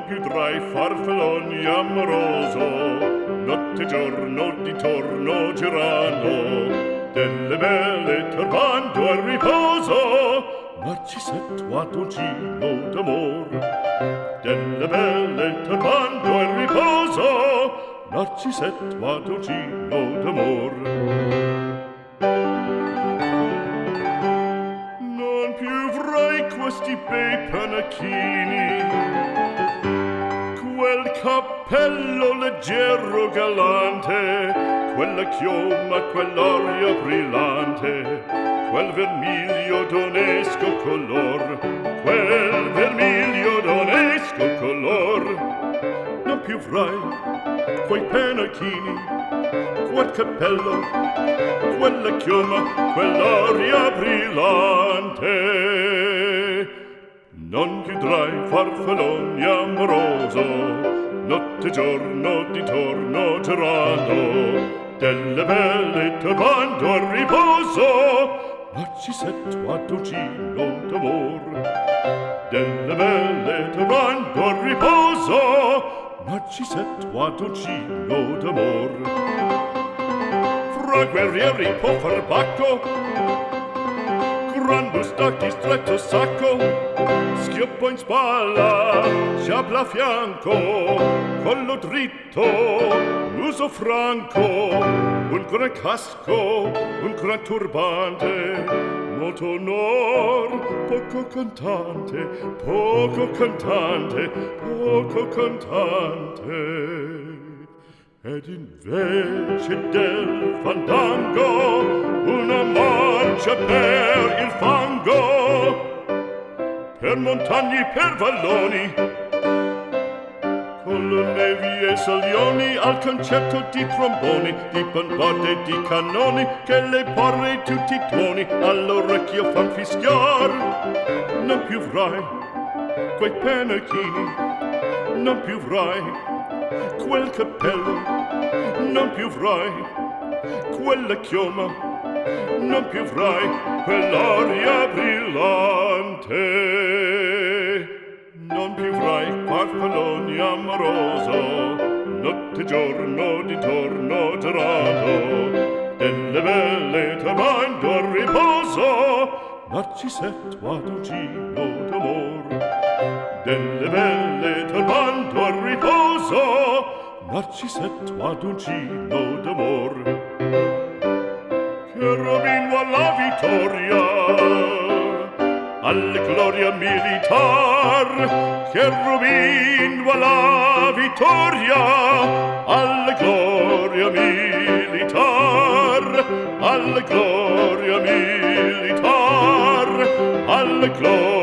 non più tra i farfalloni amoroso, notte e giorno d'intorno girano, delle belle turbando al riposo, Narcisetto Adolgino d'amor. Delle belle turbando al riposo, Narcisetto Adolgino d'amor. Non più avrai questi bei panacchini, quel cappello leggero galante, quella chioma, quell'aria brillante, quel vermiglio d'onesco color, quel vermiglio d'onesco color. Non più avrai quei panacchini, quel cappello, quella chioma, quell'aria brillante. Non chiudrai farfalloni amoroso, notte e giorno d'intorno girando, delle belle turbando al riposo, Narcisetto Adolgino d'amor. Delle belle turbando al riposo, Narcisetto Adolgino d'amor. Fra guerrieri può far bacco, gran bustacchi stretto sacco, schioppo in spalla, sciabla a fianco, collo dritto, muso franco, un gran casco, un gran turbante, molto onor, poco cantante, poco cantante, poco cantante. Ed invece del fandango una marcia per il fango, per montagne, per valloni, con le nevi e salioni, al concerto di tromboni, di bombardie e di cannoni, che le porre tutti i tuoni all'orecchio fan fischiar. Non più avrai quei panacchini, non più avrai quel cappello, non più avrai quella chioma, non più avrai quell'aria brillante. Non più avrai farfalloni amoroso, notte e giorno d'intorno girato, delle belle turbando al riposo, Narcisetto Adolgino d'amor. Delle belle turbando al riposo, Narcisetto Adolgino d'amor. Cherubino alla vittoria, alla gloria militar, cherubino alla vittoria, alla gloria militar, alla gloria militar, alla gloria